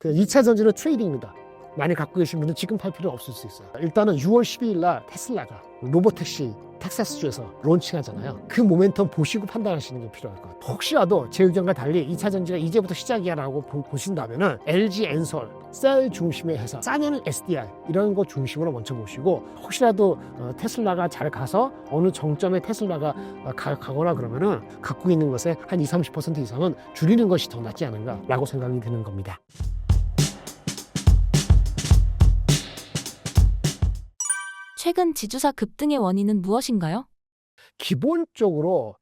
그 2차 전지는 트레이딩입니다. 많이 갖고 계신 분은 지금 팔 필요 없을 수 있어요. 일단은 6월 12일 날 테슬라가 로보택시 텍사스주에서 론칭하잖아요. 그 모멘텀 보시고 판단하시는 게 필요할 것 같아요. 혹시라도 제 의견과 달리 2차 전지가 이제부터 시작이야 라고 보신다면은 LG 엔솔, 셀 중심의 회사, 싸게는 SDI 이런 거 중심으로 먼저 보시고, 혹시라도 테슬라가 잘 가서 어느 정점에 테슬라가 가거나 그러면은 갖고 있는 것에 한 20-30% 이상은 줄이는 것이 더 낫지 않은가 라고 생각이 드는 겁니다. 최근 지주사 급등의 원인은 무엇인가요? 기본적으로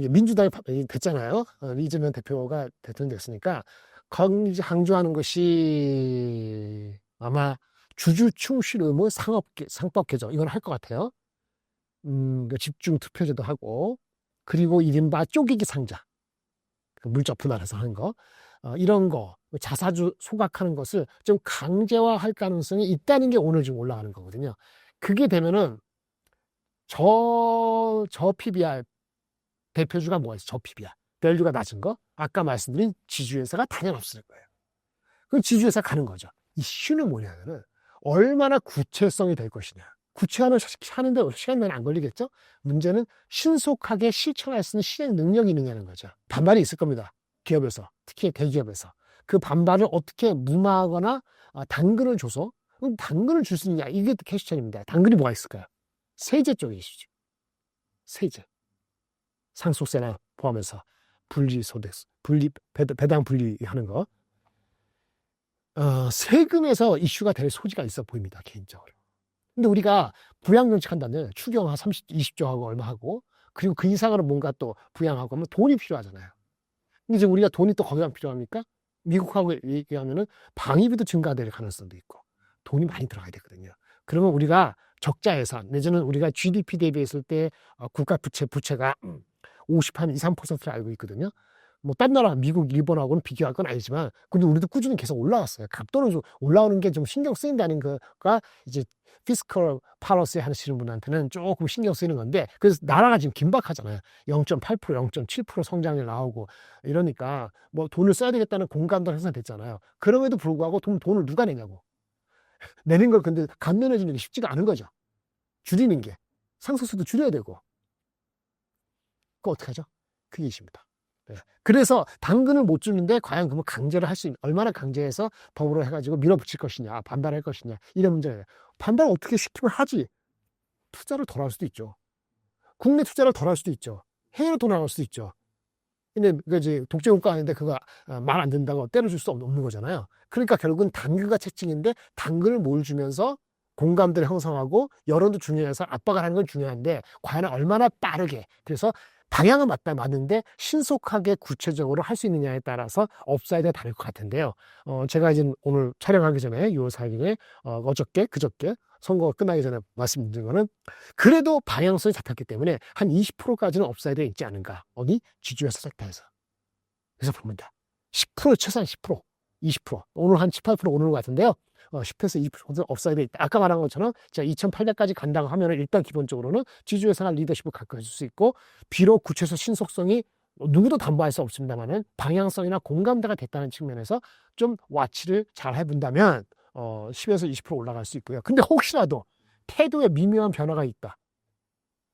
민주당이 됐잖아요. 이재명 대표가 대통령 됐으니까 강조하는 것이 아마 주주 충실 의무 상법 개정 이건 할 것 같아요. 집중 투표제도 하고, 그리고 이른바 쪼개기 상자, 물적 분할해서 하는 거, 이런 거 자사주 소각하는 것을 좀 강제화할 가능성이 있다는 게 오늘 지금 올라가는 거거든요. 그게 되면은 저 PBR 대표주가 뭐가 있어? 저 PBR 밸류가 낮은 거, 아까 말씀드린 지주회사가 당연 없을 거예요. 그럼 지주회사 가는 거죠. 이슈는 뭐냐면은 얼마나 구체성이 될 것이냐. 구체화는 하는데 시간이 많이 안 걸리겠죠? 문제는 신속하게 실천할 수 있는 실행 능력이 있느냐는 거죠. 반발이 있을 겁니다. 기업에서, 특히 대기업에서. 그 반발을 어떻게 무마하거나 당근을 줘서, 그럼 당근을 줄 수 있느냐, 이게 퀘스천입니다. 당근이 뭐가 있을까요? 세제 쪽의 이슈죠. 세제, 상속세나 포함해서 분리소득, 배당 분리하는 거, 세금에서 이슈가 될 소지가 있어 보입니다, 개인적으로. 근데 우리가 부양정책 한다면 추경 한 20조 하고 얼마 하고, 그리고 그 이상으로 뭔가 또 부양하고 하면 돈이 필요하잖아요. 근데 이제 우리가 돈이 또 거기만 필요합니까? 미국하고 얘기하면은 방위비도 증가될 가능성도 있고 돈이 많이 들어가야 되거든요. 그러면 우리가 적자 예산, 내지는 우리가 GDP 대비했을 때 국가 부채가 53%를 알고 있거든요. 뭐 딴 나라 미국, 일본하고는 비교할 건 아니지만, 근데 우리도 꾸준히 계속 올라왔어요. 갑도는 좀 올라오는 게 좀 신경 쓰인다는 거가 이제 피스컬 팔러시 하시는 분한테는 조금 신경 쓰이는 건데, 그래서 나라가 지금 긴박하잖아요. 0.8%, 0.7% 성장률 나오고 이러니까 뭐 돈을 써야 되겠다는 공감도 형성됐잖아요. 그럼에도 불구하고 돈을 누가 내냐고. 내는 걸 근데 감면해주는 게 쉽지가 않은 거죠. 줄이는 게. 상속세도 줄여야 되고. 그거 어떡하죠? 그게 이슈입니다. 네. 그래서 당근을 못 주는데 과연 그러면 강제를 할 수 있는, 얼마나 강제해서 법으로 해가지고 밀어붙일 것이냐, 반발할 것이냐, 이런 문제예요. 반발 어떻게 시키면 하지. 투자를 덜 할 수도 있죠. 국내 투자를 덜 할 수도 있죠. 해외로 돈 나갈 수도 있죠. 근데 이제 독재국가 아닌데 그거 말 안 된다고 때려줄 수 없는 거잖아요. 그러니까 결국은 당근과 채찍인데, 당근을 뭘 주면서 공감대를 형성하고 여론도 중요해서 압박을 하는 건 중요한데, 과연 얼마나 빠르게, 그래서 방향은 맞는데 신속하게 구체적으로 할 수 있느냐에 따라서 업사이드가 다를 것 같은데요. 제가 이제 오늘 촬영하기 전에 6월 4일에 그저께 선거가 끝나기 전에 말씀드린 거는, 그래도 방향성이 잡혔기 때문에 한 20%까지는 업사이드가 있지 않은가. 어디? 지주회사 섹터에서. 그래서 봅니다. 10%, 최소한 10%, 20%. 오늘 한 18% 오르는 것 같은데요. 10에서 20% 업사이드에 있다. 아까 말한 것처럼 제가 2,800까지 간다고 하면 일단 기본적으로는 지주회사가 리더십을 갖고 있을 수 있고, 비록 구체적 신속성이 누구도 담보할 수 없습니다만은 방향성이나 공감대가 됐다는 측면에서 좀 와치를 잘 해본다면 10에서 20% 올라갈 수 있고요. 근데 혹시라도 태도에 미묘한 변화가 있다.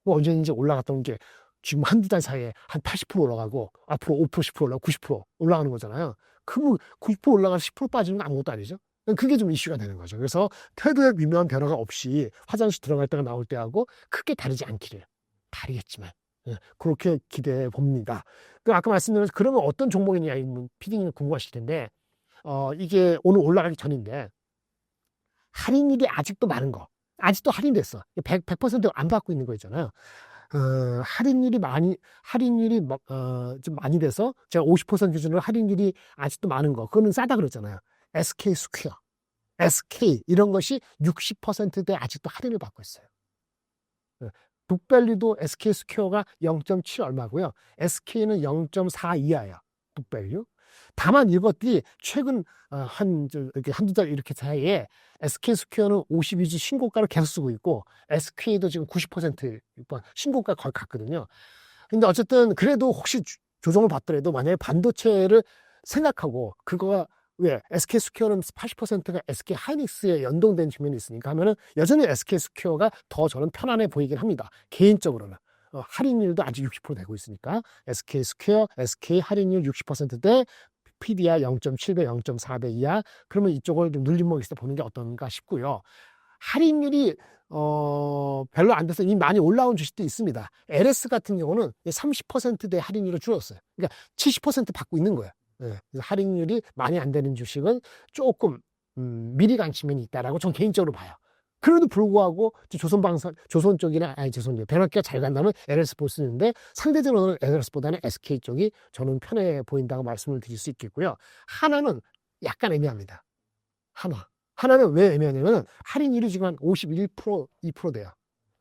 뭐 언제든지 올라갔던 게 지금 한두 달 사이에 한 80% 올라가고 앞으로 5%, 10% 올라가고 90% 올라가는 거잖아요. 그럼 90% 올라가서 10% 빠지는 건 아무것도 아니죠. 그게 좀 이슈가 되는 거죠. 그래서 태도에 미묘한 변화가 없이 화장실 들어갈 때가 나올 때하고 크게 다르지 않기를, 다르겠지만 그렇게 기대해 봅니다. 아까 말씀드린, 그러면 어떤 종목이냐, PD님 궁금하실 텐데, 이게 오늘 올라가기 전인데 할인율이 아직도 많은 거, 아직도 할인됐어. 100%안 받고 있는 거 있잖아요. 할인율이 좀 많이 돼서 제가 50% 기준으로 할인율이 아직도 많은 거, 그거는 싸다 그랬잖아요. SK 스퀘어, SK 이런 것이 60%대 아직도 할인을 받고 있어요. 북밸류도 SK 스퀘어가 0.7 얼마고요. SK는 0.4 이하예요. 북밸류. 다만 이것들이 최근 한두 달 이렇게 사이에 SK 스퀘어는 52주 신고가를 계속 쓰고 있고, SK도 지금 90% 신고가 거의 갔거든요. 근데 어쨌든 그래도 혹시 조정을 받더라도 만약에 반도체를 생각하고 그거가 왜? SK스퀘어는 80%가 SK 하이닉스에 연동된 측면이 있으니까 하면은 여전히 SK스퀘어가 더 저는 편안해 보이긴 합니다. 개인적으로는. 할인율도 아직 60% 되고 있으니까 SK스퀘어, SK 할인율 60%대 PDR 0.7배, 0.4배 이하. 그러면 이쪽을 좀 눌림목에서 보는 게 어떤가 싶고요. 할인율이 별로 안 돼서 이미 많이 올라온 주식도 있습니다. LS 같은 경우는 30%대 할인율을 줄였어요. 그러니까 70% 받고 있는 거예요. 예, 그래서 할인율이 많이 안 되는 주식은 조금 미리 간 측면이 있다라고 전 개인적으로 봐요. 그래도 불구하고 조선 쪽이나 죄송해요. 변압기가 잘 간다면 LS 볼 수 있는데 상대적으로는 LS보다는 SK 쪽이 저는 편해 보인다고 말씀을 드릴 수 있겠고요. 하나는 약간 애매합니다. 하나는 왜 애매하냐면 할인율이 지금 한 51%, 2% 돼요.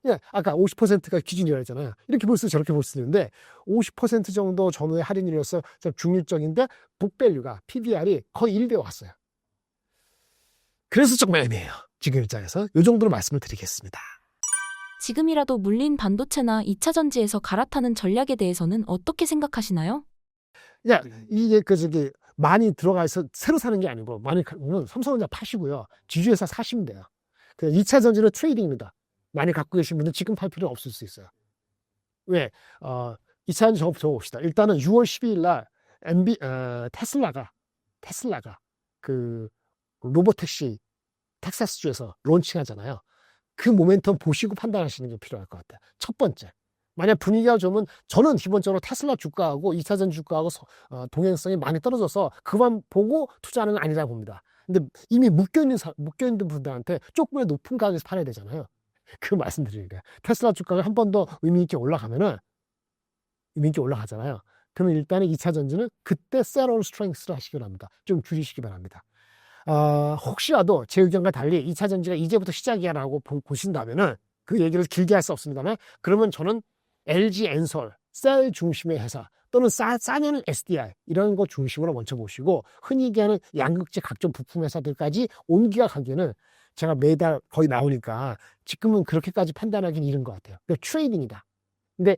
예, 아까 50%가 기준이라고 했잖아요. 이렇게 볼 수 저렇게 볼 수 있는데 50% 정도 전후의 할인율이어서 좀 중립적인데 북밸류가 PDR이 거의 1대 왔어요. 그래서 조금 애매해요. 지금 입장에서 이 정도로 말씀을 드리겠습니다. 지금이라도 물린 반도체나 2차 전지에서 갈아타는 전략에 대해서는 어떻게 생각하시나요? 야, 이게 많이 들어가서 새로 사는 게 아니고 많이 가면 삼성전자 파시고요. 지주회사 사시면 돼요. 2차 전지는 트레이딩입니다. 많이 갖고 계신 분은 지금 팔 필요는 없을 수 있어요. 왜? 2차 전지 저부터 봅시다. 일단은 6월 12일 날 테슬라가 그 로보택시 텍사스주에서 론칭하잖아요. 그 모멘텀 보시고 판단하시는 게 필요할 것 같아요. 첫 번째. 만약 분위기가 좋으면 저는 기본적으로 테슬라 주가하고 2차전 주가하고 동행성이 많이 떨어져서 그만 보고 투자하는 건 아니라고 봅니다. 근데 이미 묶여있는 분들한테 조금의 높은 가격에서 팔아야 되잖아요. 그 말씀드리니까. 테슬라 주가가 한 번 더 의미있게 올라가잖아요. 그러면 일단은 2차전지는 그때 셀 온 스트렝스를 하시기 바랍니다. 좀 줄이시기 바랍니다. 혹시라도 제 의견과 달리 2차 전지가 이제부터 시작이야라고 보신다면은 그 얘기를 길게 할 수 없습니다만 그러면 저는 LG 엔솔, 셀 중심의 회사 또는 싸냐는 SDI 이런 거 중심으로 먼저 보시고 흔히 얘기하는 양극재 각종 부품 회사들까지 옮겨 가기에는 제가 매달 거의 나오니까 지금은 그렇게까지 판단하기는 이른 것 같아요. 그러니까 트레이딩이다. 근데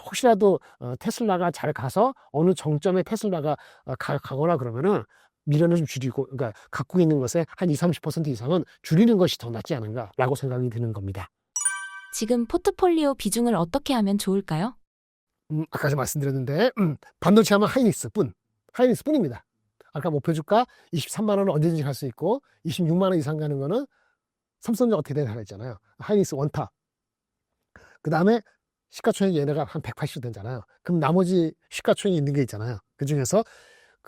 혹시라도 테슬라가 잘 가서 어느 정점에 테슬라가 가거나 그러면은 미련을 좀 줄이고, 그러니까 갖고 있는 것에 한 20, 30% 이상은 줄이는 것이 더 낫지 않은가라고 생각이 드는 겁니다. 지금 포트폴리오 비중을 어떻게 하면 좋을까요? 아까 말씀드렸는데 반도체 하면 하이닉스뿐입니다. 아까 목표주가 23만 원은 언제든지 갈 수 있고 26만 원 이상 가는 거는 삼성전자 어떻게 되나 했잖아요. 하이닉스 원탑. 그 다음에 시가총액 얘네가 한 180도 되잖아요. 그럼 나머지 시가총액이 있는 게 있잖아요. 그 중에서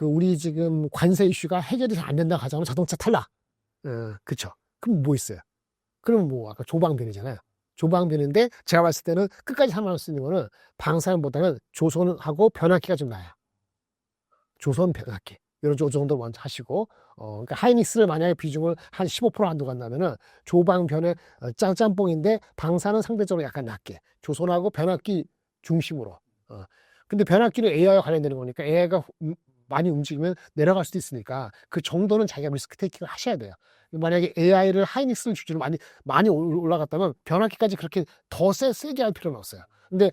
우리 지금 관세 이슈가 해결이 잘 안 된다 하자면 자동차 탈락. 그쵸. 그럼 뭐 있어요? 그럼 아까 조방변이잖아요. 조방변인데 제가 봤을 때는 끝까지 살만할 수 있는 거는 방산보다는 조선하고 변압기가 좀 나아요. 조선 변압기. 이런 정도 먼저 하시고, 그러니까 하이닉스를 만약에 비중을 한 15% 한도 간다면은 조방변의 짬뽕인데 방사는 상대적으로 약간 낮게. 조선하고 변압기 중심으로. 근데 변압기는 AI와 관련되는 거니까 AI가 많이 움직이면 내려갈 수도 있으니까 그 정도는 자기가 리스크 테이킹을 하셔야 돼요. 만약에 AI를 하이닉스를 주주로 많이 올라갔다면 변압기까지 그렇게 더 세게 할 필요는 없어요. 근데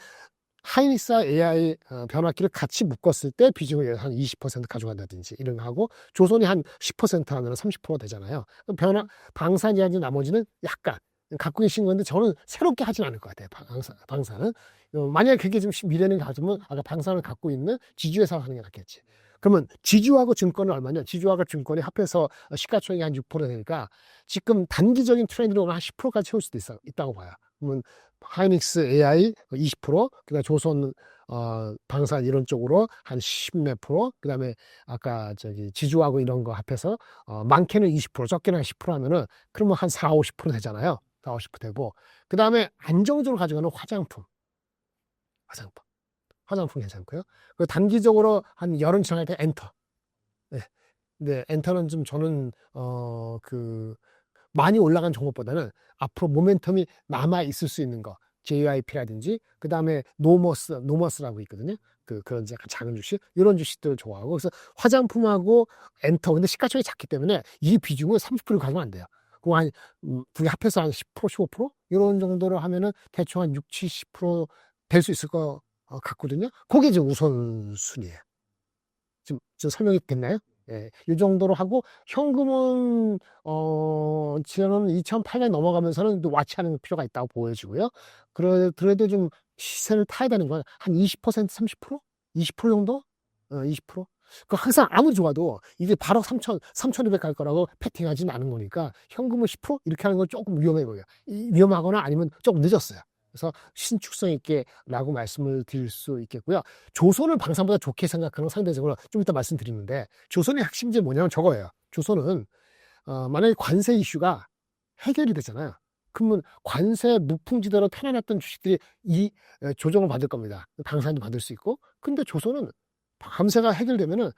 하이닉스와 AI 변압기를 같이 묶었을 때 비중을 한 20% 가져간다든지 이런 거 하고 조선이 한 10% 하면 30% 되잖아요. 방산이 아닌 나머지는 약간 갖고 계신 건데 저는 새롭게 하진 않을 것 같아요. 방산은. 만약에 그게 좀 미래는 가지면 아까 방산을 갖고 있는 지주회사가 하는 게 낫겠지. 그러면 지주하고 증권은 얼마냐? 지주하고 증권이 합해서 시가총액이 한 6% 되니까 지금 단기적인 트렌드로 한 10%까지 채울 수도 있다고 봐요. 그러면 하이닉스 AI 20%, 그다음에 조선 방산 이런 쪽으로 한 10몇 %, 그다음에 아까 지주하고 이런 거 합해서 많게는 20%, 적게는 한 10% 하면은 그러면 한 4, 50% 되잖아요. 4, 50% 되고 그다음에 안정적으로 가져가는 화장품 괜찮고요. 그 단기적으로 한 열흘 지날 때 엔터. 네. 근데 엔터는 좀 저는 많이 올라간 종목보다는 앞으로 모멘텀이 남아 있을 수 있는 거, JYP라든지 그다음에 노머스라고 있거든요. 그런 약간 작은 주식, 이런 주식들을 좋아하고 그래서 화장품하고 엔터, 근데 시가총액이 작기 때문에 이 비중은 30% 가면 안 돼요. 그게 합해서 한 10%, 15% 이런 정도로 하면은 대충 한 6, 70% 될 수 있을 것 같거든요. 그게 지금 우선순위예요. 지금 설명이 됐나요? 예, 이 정도로 하고 현금은 저는 2008년 넘어가면서는 또 와치하는 필요가 있다고 보여지고요. 그래도 좀 시세를 타야 되는 건 한 20%, 30%? 20% 정도? 20%? 그 항상 아무리 좋아도 이게 바로 3,200 갈 거라고 패팅하지는 않은 거니까 현금은 10% 이렇게 하는 건 조금 위험해 보여요. 위험하거나 아니면 조금 늦었어요. 그래서 신축성 있게 라고 말씀을 드릴 수 있겠고요. 조선을 방산보다 좋게 생각하는 상대적으로 좀 이따 말씀드리는데 조선의 핵심제 뭐냐면 저거예요. 조선은 만약에 관세 이슈가 해결이 되잖아요. 그러면 관세 무풍지대로 편안했던 주식들이 조정을 받을 겁니다. 방산도 받을 수 있고. 근데 조선은 관세가 해결되면은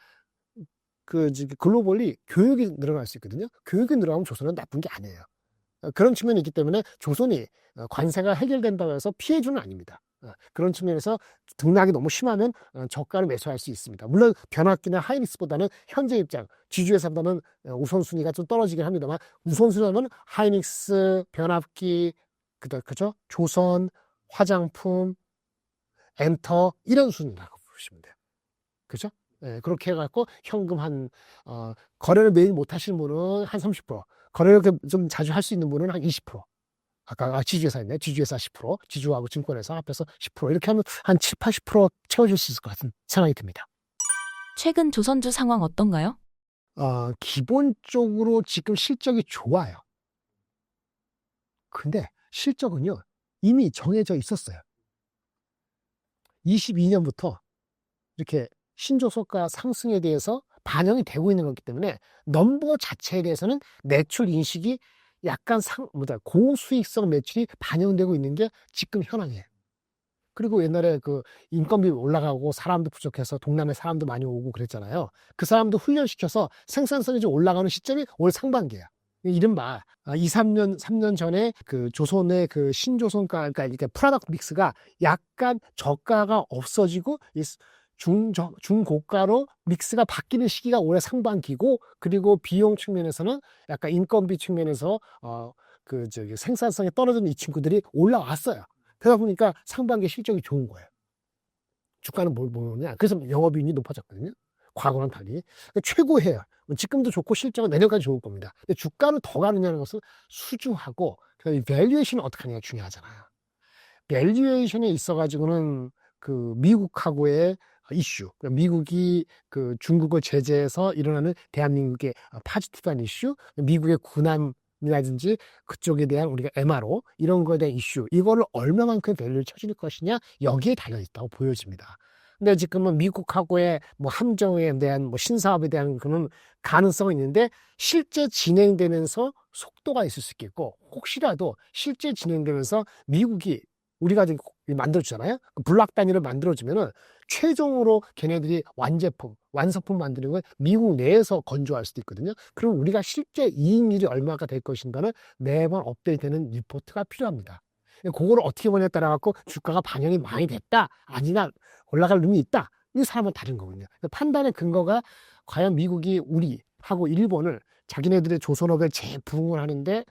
글로벌리 교육이 늘어날 수 있거든요. 교육이 늘어나면 조선은 나쁜 게 아니에요. 그런 측면이 있기 때문에 조선이 관세가 해결된다고 해서 피해주는 아닙니다. 그런 측면에서 등락이 너무 심하면 저가를 매수할 수 있습니다. 물론 변압기나 하이닉스보다는 현재 입장, 지주회사보다는 우선순위가 좀 떨어지긴 합니다만 우선순위는 하이닉스, 변압기, 그죠? 조선, 화장품, 엔터 이런 순위라고 보시면 돼요. 그죠? 예, 그렇게 해갖고 현금 거래를 매일 못 하시는 분은 한 30%, 거래를 좀 자주 할 수 있는 분은 한 20%. 아까 지주회사였네. 지주회사 10%, 지주하고 증권회사 합해서 10% 이렇게 하면 한 7, 80% 채워줄 수 있을 것 같은 생각이 듭니다. 최근 조선주 상황 어떤가요? 기본적으로 지금 실적이 좋아요. 근데 실적은요, 이미 정해져 있었어요. 22년부터 이렇게 신조소가 상승에 대해서 반영이 되고 있는 거기 때문에 넘버 자체에 대해서는 매출 인식이 약간 고수익성 매출이 반영되고 있는 게 지금 현황이에요. 그리고 옛날에 인건비 올라가고 사람도 부족해서 동남아 사람도 많이 오고 그랬잖아요. 그 사람도 훈련시켜서 생산성이 좀 올라가는 시점이 올 상반기예요. 이른바 2, 3년 전에 조선의 신조선가, 그러니까 프로덕트 믹스가 약간 저가가 없어지고 중고가로 믹스가 바뀌는 시기가 올해 상반기고, 그리고 비용 측면에서는 약간 인건비 측면에서 생산성이 떨어지는 이 친구들이 올라왔어요. 그러다 보니까 상반기 실적이 좋은 거예요. 주가는 뭘 보느냐? 그래서 영업이익이 높아졌거든요. 과거랑 달리. 최고예요. 지금도 좋고 실적은 내년까지 좋을 겁니다. 근데 주가는 더 가느냐는 것은 수주하고 밸류에이션을 어떻게 하느냐가 중요하잖아요. 밸류에이션에 있어가지고는 미국하고의 이슈, 미국이 중국을 제재해서 일어나는 대한민국의 파지티브한 이슈, 미국의 군함이라든지 그쪽에 대한 우리가 MRO 이런 거에 대한 이슈, 이거를 얼마만큼 밸류를 쳐줄 것이냐, 여기에 달려있다고 보여집니다. 근데 지금은 미국하고의 함정에 대한 신사업에 대한 그런 가능성은 있는데, 실제 진행되면서 속도가 있을 수 있겠고, 혹시라도 실제 진행되면서 미국이 우리가 지금 만들어주잖아요. 블락 단위를 만들어주면은 최종으로 걔네들이 완성품 만드는 걸 미국 내에서 건조할 수도 있거든요. 그럼 우리가 실제 이익률이 얼마가 될 것인가는 매번 업데이트되는 리포트가 필요합니다. 그거를 어떻게 보냐에 따라 갖고 주가가 반영이 많이 됐다, 아니나 올라갈 의미 있다, 이 사람은 다른 거거든요. 판단의 근거가 과연 미국이 우리하고 일본을 자기네들의 조선업에 재부흥을 하는데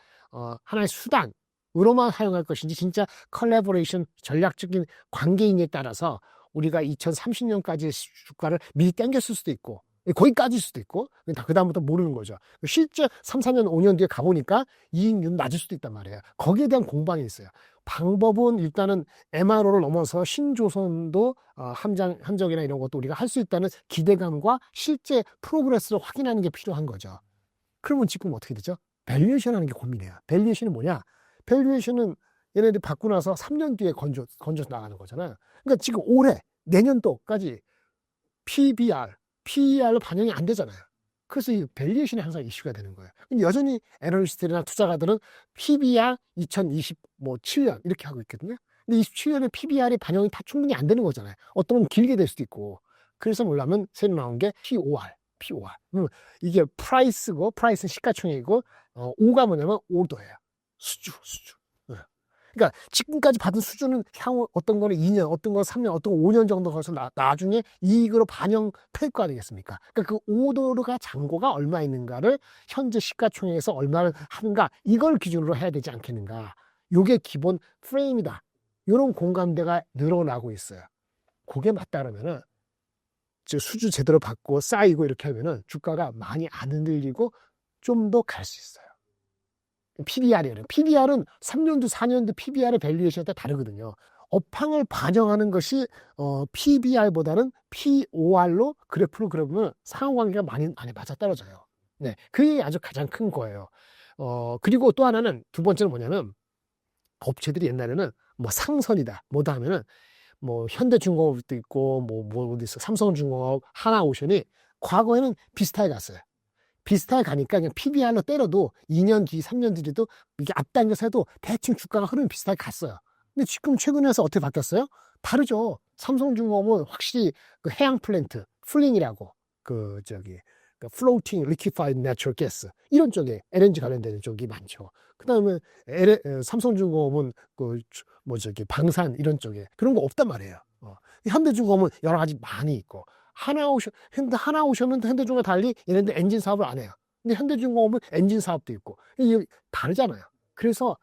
하나의 수단으로만 사용할 것인지, 진짜 컬래버레이션 전략적인 관계인에 따라서 우리가 2030년까지 주가를 미리 당겼을 수도 있고 거기까지일 수도 있고, 그 다음부터 모르는 거죠. 실제 3, 4년, 5년 뒤에 가보니까 이익률은 낮을 수도 있단 말이에요. 거기에 대한 공방이 있어요. 방법은 일단은 MRO를 넘어서 신조선도 함정이나 이런 것도 우리가 할 수 있다는 기대감과 실제 프로그레스를 확인하는 게 필요한 거죠. 그러면 지금 어떻게 되죠? 밸류에이션 하는 게 고민이에요. 밸류에이션이 뭐냐? 밸류에이션은 얘네들이 받고 나서 3년 뒤에 건져서 나가는 거잖아요. 그러니까 지금 올해, 내년도까지 PER로 반영이 안 되잖아요. 그래서 이 밸류에이션이 항상 이슈가 되는 거예요. 근데 여전히 애널리스트들이나 투자가들은 PBR 2027년 이렇게 하고 있거든요. 근데 27년에 PBR이 반영이 다 충분히 안 되는 거잖아요. 어떤 건 길게 될 수도 있고. 그래서 몰라면 새로 나온 게 POR. 이게 프라이스고, 프라이스는 시가총액이고, O가 뭐냐면 오더예요. 수주. 그러니까 지금까지 받은 수준은 향후 어떤 거는 2년, 어떤 거는 3년, 어떤 건 5년 정도 가서 나중에 이익으로 반영될 거 아니겠습니까? 그러니까 그 오더가 잔고가 얼마 있는가를 현재 시가총액에서 얼마를 하는가, 이걸 기준으로 해야 되지 않겠는가. 이게 기본 프레임이다. 이런 공감대가 늘어나고 있어요. 그게 맞다 그러면은 수주 제대로 받고 쌓이고 이렇게 하면은 주가가 많이 안 흔들리고 좀 더 갈 수 있어요. PBR이에요. PBR은 3년도 4년도 PBR의 밸류에이션에 따라 다르거든요. 업황을 반영하는 것이 PBR보다는 POR로 그래프로 그려보면 상호관계가 많이 맞아떨어져요. 네, 그게 아주 가장 큰 거예요. 그리고 또 하나는 두 번째는 뭐냐면 업체들이 옛날에는 뭐 상선이다 뭐다 하면은 뭐 현대중공업도 있고 뭐 어디 있어 삼성중공업, 하나오션이 과거에는 비슷하게 갔어요. 비슷하게 가니까 그냥 PBR로 때려도 2년 뒤, 3년 뒤도 이게 앞당겨서 해도 대충 주가가 흐름이 비슷하게 갔어요. 근데 지금 최근에 와서 어떻게 바뀌었어요? 다르죠. 삼성중공업은 확실히 그 해양 플랜트, 플링이라고 floating liquefied natural gas 이런 쪽에 LNG 관련되는 쪽이 많죠. 그 다음에 삼성중공업은 방산 이런 쪽에 그런 거 없단 말이에요. 현대중공업은 여러 가지 많이 있고 하나오션은 현대중공업과 달리 얘네들 엔진 사업을 안 해요. 근데 현대중공업은 엔진 사업도 있고 이게 다르잖아요. 그래서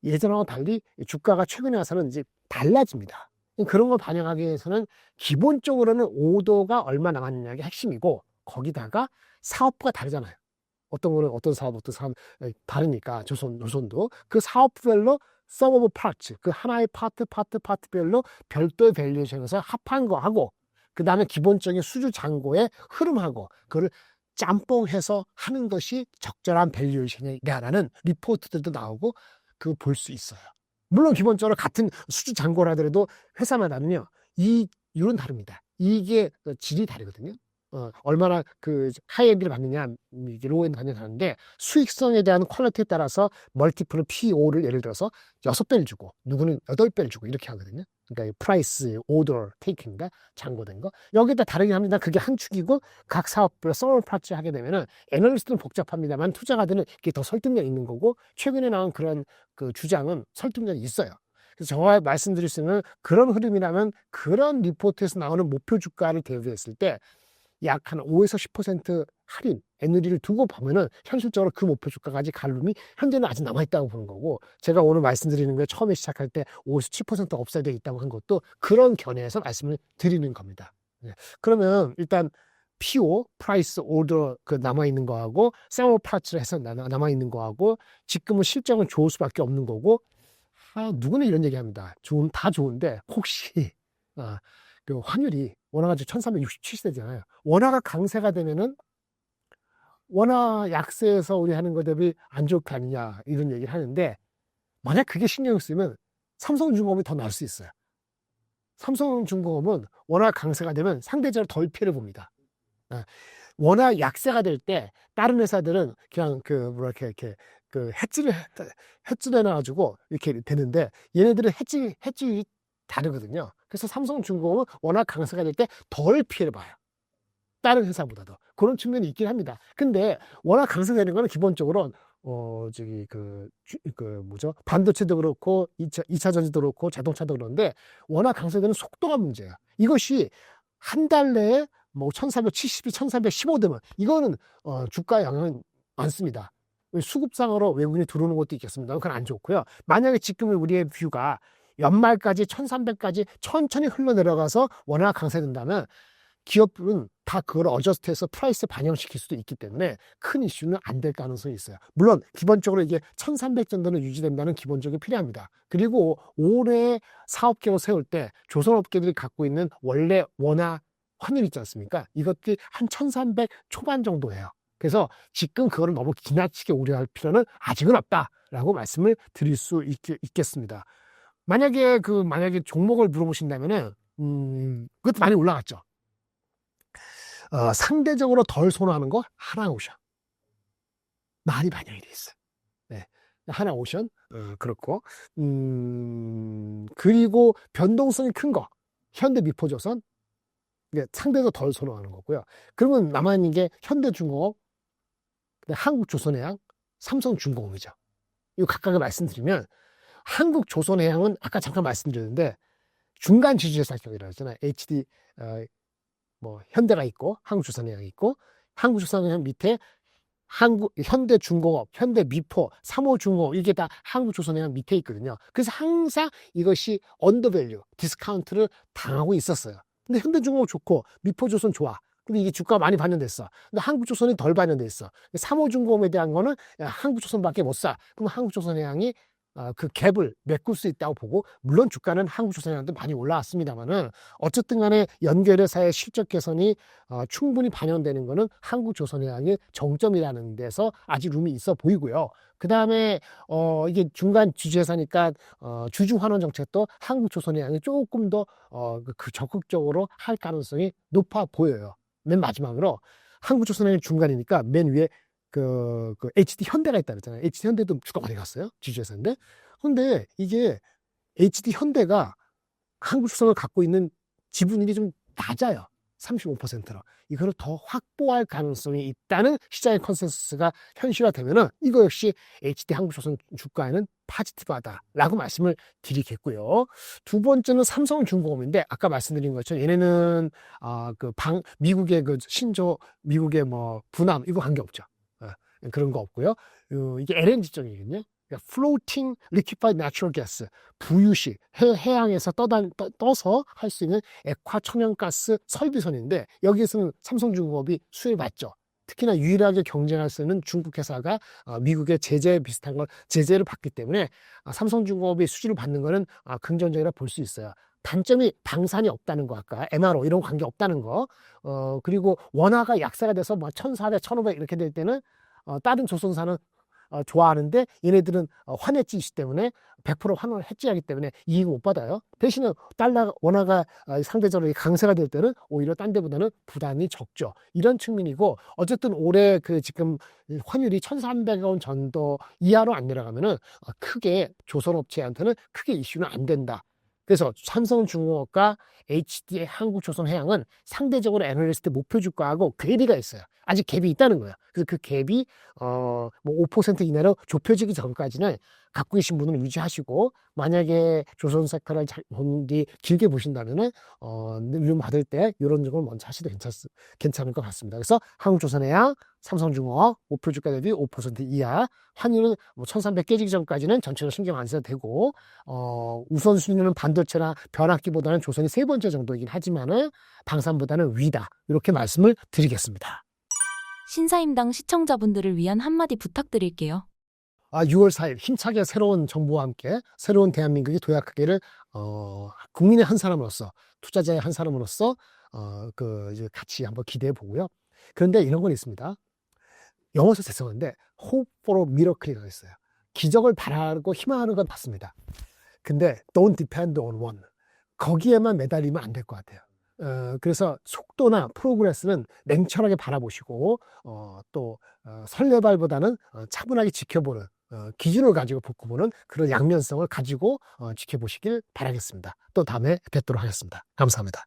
예전하고 달리 주가가 최근에 와서는 이제 달라집니다. 그런 걸 반영하기 위해서는 기본적으로는 오더가 얼마 나갔느냐가 핵심이고 거기다가 사업부가 다르잖아요. 어떤 거는 어떤 사업 다르니까 조선도 그 사업별로 sum of parts 그 하나의 파트별로 별도의 밸류에이션에서 합한 거 하고 그 다음에 기본적인 수주 잔고의 흐름하고 그거를 짬뽕해서 하는 것이 적절한 밸류에이션이라는 리포트들도 나오고 그거 볼 수 있어요. 물론 기본적으로 같은 수주 잔고라 하더라도 회사마다는요 이율은 다릅니다. 이게 질이 다르거든요. 얼마나 그 하이엔드를 받느냐, 로우엔드 받느냐 하는데 수익성에 대한 퀄리티에 따라서 멀티플 PO를 예를 들어서 6배를 주고 누구는 8배를 주고 이렇게 하거든요. 그러니까 프라이스, 오더, 테이크인가 잔고된 거 여기다 다르긴 합니다. 그게 한 축이고 각 사업별 서머 파트 하게 되면은 애널리스트는 복잡합니다만 투자가들은 이게 더 설득력 있는 거고 최근에 나온 그런 그 주장은 설득력이 있어요. 그래서 저와 말씀드릴 수 있는 그런 흐름이라면 그런 리포트에서 나오는 목표 주가를 대비했을 때 약 한 5에서 10% 할인, 애누리를 두고 보면은 현실적으로 그 목표 주가까지 갈 룸이 현재는 아직 남아있다고 보는 거고 제가 오늘 말씀드리는 게 처음에 시작할 때 5에서 7% 업사이드가 있다고 한 것도 그런 견해에서 말씀을 드리는 겁니다. 네. 그러면 일단 PO, 프라이스, 오더 그 남아있는 거하고 세머 파츠를 해서 남아있는 거하고 지금은 실적은 좋을 수밖에 없는 거고 누구는 이런 얘기합니다. 다 좋은데 혹시 그 환율이 원화가 1367세잖아요. 원화가 강세가 되면은 원화 약세에서 우리 하는 거 대비 안 좋게 아니냐 이런 얘기를 하는데 만약 그게 신경 쓰이면 삼성중공업이 더 나을 수 있어요. 삼성중공업은 원화 강세가 되면 상대적으로 덜 피해를 봅니다. 원화 약세가 될 때 다른 회사들은 그냥 이렇게 해지를 해놔가지고 이렇게 되는데 얘네들은 해지 다르거든요. 그래서 삼성중공업은 워낙 강세가 될 때 덜 피해를 봐요. 다른 회사보다도. 그런 측면이 있긴 합니다. 근데 워낙 강세되는 거는 기본적으로, 반도체도 그렇고, 2차 전지도 그렇고, 자동차도 그런데 워낙 강세되는 속도가 문제예요. 이것이 한 달 내에 뭐 1470이 1315 되면 이거는 주가 영향은 많습니다. 수급상으로 외국인이 들어오는 것도 있겠습니다. 그건 안 좋고요. 만약에 지금 우리의 뷰가 연말까지 1300까지 천천히 흘러내려가서 워낙 강세된다면 기업은 다 그걸 어저스트해서 프라이스 반영시킬 수도 있기 때문에 큰 이슈는 안 될 가능성이 있어요. 물론 기본적으로 이게 1300 정도는 유지된다는 기본적이 필요합니다. 그리고 올해 사업 계획을 세울 때 조선업계들이 갖고 있는 원래 원화 환율 있지 않습니까? 이것들이 한 1300 초반 정도예요. 그래서 지금 그거를 너무 지나치게 우려할 필요는 아직은 없다라고 말씀을 드릴 수 있겠습니다. 만약에 종목을 물어보신다면은 그것도 많이 올라갔죠. 상대적으로 덜 선호하는 거 하나오션 많이 반영이 돼 있어요. 네, 하나오션 그렇고 그리고 변동성이 큰 거 현대미포조선 상대적으로 덜 선호하는 거고요. 그러면 남아있는 게 현대중공업, 한국조선해양, 삼성중공업이죠. 이거 각각을 말씀드리면 한국조선해양은 아까 잠깐 말씀드렸는데 중간 지주회사격이라고 했잖아요. HD 현대가 있고 한국조선해양이 있고 한국조선해양 밑에 현대중공업, 현대미포, 삼호중공업 이게 다 한국조선해양 밑에 있거든요. 그래서 항상 이것이 언더밸류, 디스카운트를 당하고 있었어요. 근데 현대중공업 좋고 미포조선 좋아. 근데 이게 주가가 많이 반영됐어. 근데 한국조선이 덜 반영됐어. 삼호중공업에 대한 거는 야, 한국조선밖에 못 사. 그럼 한국조선해양이 그 갭을 메꿀 수 있다고 보고, 물론 주가는 한국조선해양도 많이 올라왔습니다만은 어쨌든 간에 연결회사의 실적 개선이 충분히 반영되는 거는 한국조선해양의 정점이라는 데서 아직 룸이 있어 보이고요. 그 다음에 이게 중간 주주회사니까 주주 환원 정책도 한국조선해양이 조금 더 그 적극적으로 할 가능성이 높아 보여요. 맨 마지막으로 한국조선해양이 중간이니까 맨 위에 그 HD 현대가 있다 그랬잖아요. HD 현대도 주가 많이 갔어요. 지주회사인데. 근데 이게 HD 현대가 한국조선을 갖고 있는 지분율이 좀 낮아요. 35%로. 이거를 더 확보할 가능성이 있다는 시장의 컨센서스가 현실화되면은 이거 역시 HD 한국조선 주가에는 파지티브하다라고 말씀을 드리겠고요. 두 번째는 삼성중공업인데, 아까 말씀드린 것처럼 얘네는 미국의 그 신조, 미국의 뭐 분함 이거 관계없죠. 그런 거 없고요. 이게 LNG 쪽이거든요. 그러니까 Floating Liquefied Natural Gas, 부유식, 해양에서 떠서 할 수 있는 액화 천연가스 설비선인데, 여기에서는 삼성중공업이 수혜를 받죠. 특히나 유일하게 경쟁할 수 있는 중국 회사가 미국의 제재 비슷한 걸 제재를 받기 때문에 삼성중공업이 수주를 받는 거는 긍정적이라 볼 수 있어요. 단점이 방산이 없다는 거, 아까 MRO 이런 관계 없다는 거, 그리고 원화가 약세가 돼서 뭐 1,400, 1,500 이렇게 될 때는 다른 조선사는 좋아하는데 얘네들은 환해지 이슈 때문에 100% 환원을 해지하기 때문에 이익을 못 받아요. 대신에 달러 원화가 상대적으로 강세가 될 때는 오히려 딴 데보다는 부담이 적죠. 이런 측면이고, 어쨌든 올해 그 지금 환율이 1,300원 정도 이하로 안 내려가면은 크게 조선업체한테는 크게 이슈는 안 된다. 그래서 삼성중공업과 HD 한국조선해양은 상대적으로 애널리스트 목표 주가하고 괴리가 있어요. 아직 갭이 있다는 거예요. 그래서 그 갭이 뭐 5% 이내로 좁혀지기 전까지는 갖고 계신 분은 유지하시고, 만약에 조선 섹터를 길게 보신다면은 룸 받을 때 이런 점을 먼저 하셔도 괜찮을 것 같습니다. 그래서 한국조선해양, 삼성중공업 목표 주가 대비 5% 이하, 환율은 뭐 1,300 깨지기 전까지는 전체로 신경 안 써도 되고, 우선순위는 반도체나 변압기보다는 조선이 세 번째 정도이긴 하지만은 방산보다는 위다, 이렇게 말씀을 드리겠습니다. 신사임당 시청자분들을 위한 한마디 부탁드릴게요. 6월 4일 힘차게 새로운 정부와 함께 새로운 대한민국이 도약하기를 국민의 한 사람으로서, 투자자의 한 사람으로서 이제 같이 한번 기대해 보고요. 그런데 이런 건 있습니다. 영어에서 죄송한데 hope for a miracle이라고 있어요. 기적을 바라고 희망하는 건 맞습니다. 근데 don't depend on one. 거기에만 매달리면 안 될 것 같아요. 그래서 속도나 프로그레스는 냉철하게 바라보시고, 또 설레발보다는 차분하게 지켜보는 기준을 가지고 보는 그런 양면성을 가지고 지켜보시길 바라겠습니다. 또 다음에 뵙도록 하겠습니다. 감사합니다.